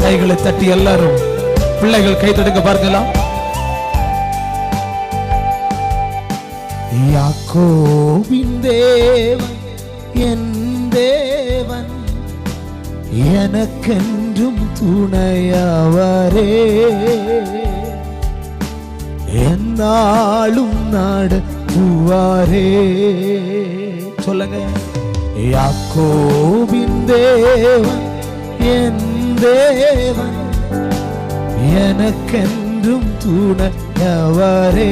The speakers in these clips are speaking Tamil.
கைகளை தட்டி எல்லாரும் பிள்ளைகள் கை தட்டுங்க பார்க்கலாம். யாக்கோபின் தேவன் என் தேவன், எனக்கென்றும் துணையவரே, என்னாலும் நடத்துவாரே. சொல்லுங்க. யாக்கோபின் தேவன் என் தேவன், எனக்கென்றும் துணையவரே,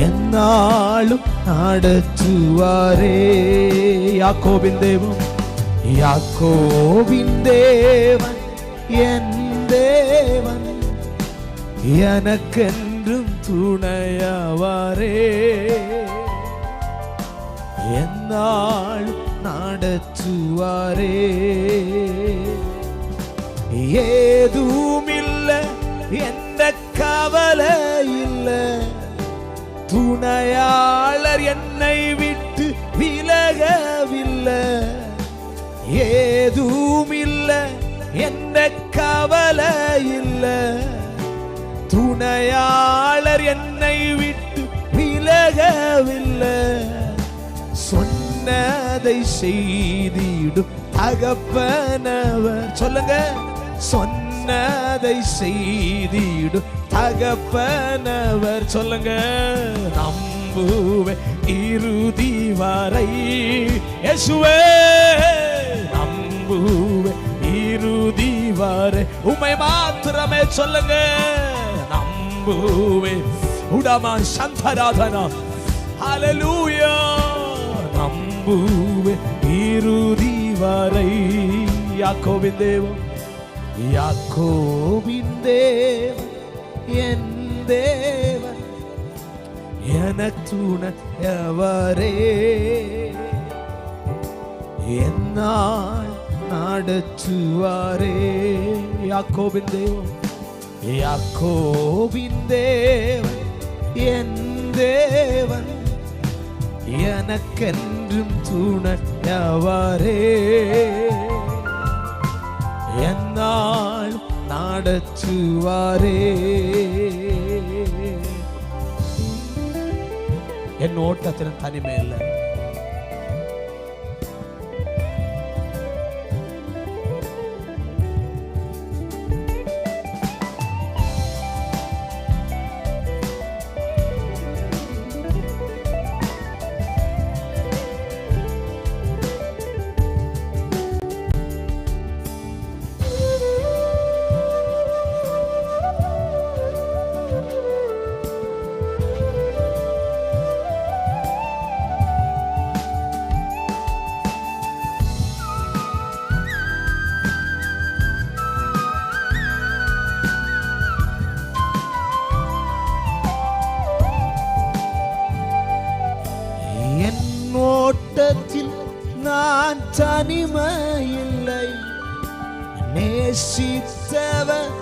என்னாலும் நடத்துவாரே. யாக்கோபின் தேவன், யாக்கோபின் தேவன் என் தேவன், எனக்கென்றும் துணையவரே, என்னாலும் நடத்துவாரே. ஏதுமில்லை எந்த கவலை இல்லை, துணையாளர் என்னை விட்டு விலகவில்லை. ஏதுமில்லை எந்த கவலை இல்லை, துணையாளர் என்னை விட்டு விலகவில்லை. சொன்னதை செய்திடும் தகப்பனவர். சொல்லுங்க. சொன்னதை செய்திடும் தகப்பனவர். சொல்லுங்க. நம்புவே இறுதி வரை இயேசுவே, நம்புவே இறுதி வரை உம்மை மாத்திரமே. சொல்லுங்க. நம்புவே உடமா சந்தராதனா. ஹல்லேலூயா. நம்புவே இறுதி வரை. யாக்கோபின் தேவன், யாக்கோபின் தேவன் என் தேவன், எனக்கு துணையவரே, என்னால் நடத்துவாரே. யாக்கோபின் தேவன், யாக்கோபின் தேவன் என் தேவன், எனக்கென்றும் துணையவரே, என்னால் நடத்துவாரே. என் ஓட்டத்தின் தனிமை இல்லை. ஓட்டத்தில் நான் தனிமையில்லை, நேசித்தவர்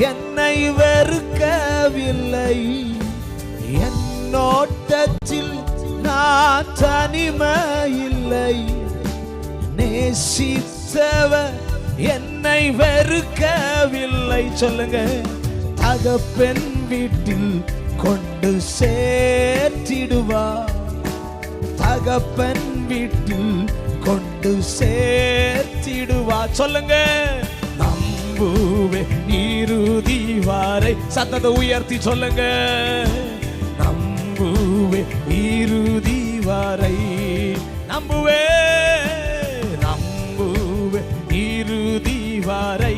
என்னை வெறுக்கவில்லை. என் ஓட்டத்தில் நான் தனிமையில்லை, நேசித்தவர் என்னை வெறுக்கவில்லை. சொல்லுங்க. தகப்பன் வீட்டில் கொண்டு சேர்த்திடுவார், தகப்பன் வீட்டில் கொண்டு சேர்த்திடுவா. சொல்லுங்க. நம்புவே இறுதி வரை. சத்தத்தை உயர்த்தி சொல்லுங்க. நம்புவே இறுதி வரை. நம்புவே, நம்புவே இறுதி வரை.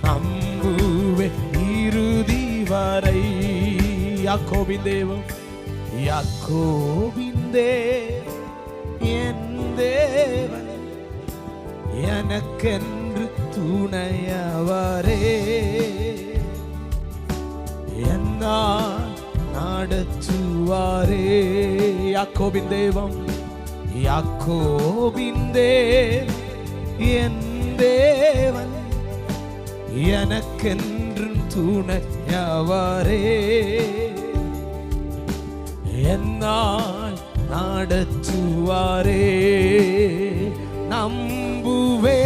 நம்புவே இறுதி வரை. யாக்கோபின் தேவன், யாக்கோபின் தேவன் என் தேவன், எனக்கென்று துணையவரே, என்னால் நடத்துவாரே. யாக்கோபின் தேவன், யாக்கோபின் தேவன் என் தேவன், எனக்கென்று துணையவரே, என்னால் நடத்துவாரே. நம்புவே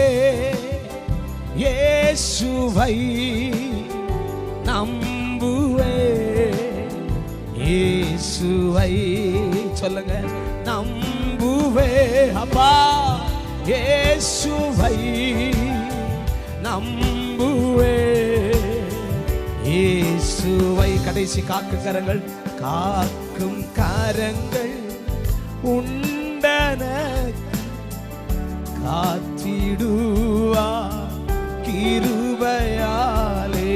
இயேசுவை நம்புவே இயேசுவை சொல்லுங்க நம்புவே அப்பா இயேசுவை நம்புவே இயேசுவை கடைசி காக்கும் கரங்கள் காக்கும் கரங்கள் உண்டன காத்திடுவா கிருபையாலே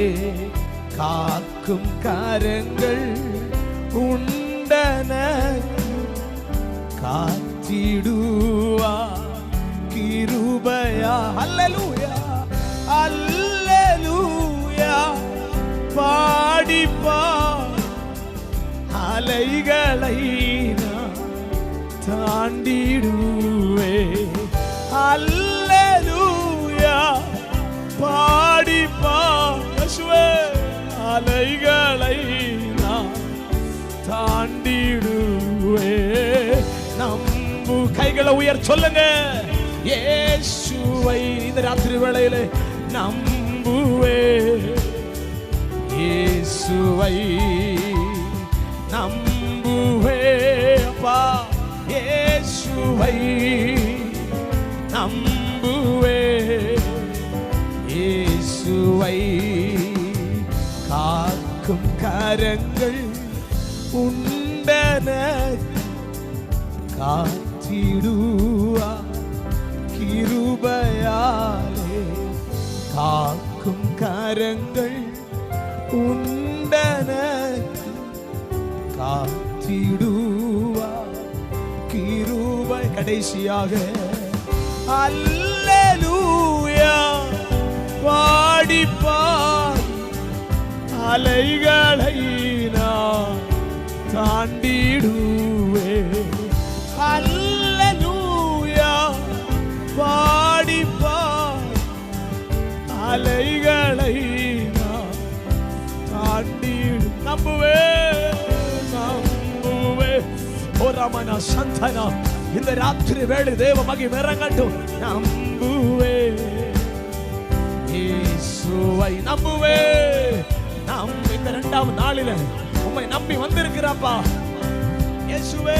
காக்கும் கரங்கள் உண்டன காத்திடுவா கிருபையா அல்லேலூயா அல்லேலூயா பாடிப்பா அலைகளை நான் தாண்டிடுவே அல்லேலூயா பாடிப்பா இயேசுவே அலைகளை நான் தாண்டிடுவே நம்பு கைகளை உயர் சொல்லுங்க இயேசுவை இந்த ராத்திரி வேளையிலே நம்புவே இயேசுவை நம்புவே அப்பா இயேசுவை நம்புவே இயேசுவை காக்கும் கரங்கள் உண்டன காத்திடுவா கிருபையாலே காக்கும் கரங்கள் உண்டன காத்திடுவா கிருபை கடைசியாக அல்லேலூயா பாடிப்பா அலைகளை நான் தாண்டிடுவே அல்லேலூயா பாடிப்பா அலைகளை நான் தாண்டிடு நம்புவே நம்புவே ஓ ரமணா சந்தனா இந்த ராத்திரி வேளை தேவ மகிமை இறங்கட்டும் நம்புவே இயேசுவை நம்புவே நாம் இந்த இரண்டாவது நாளில உம்மை நம்பி வந்திருக்கிறப்பா இயேசுவே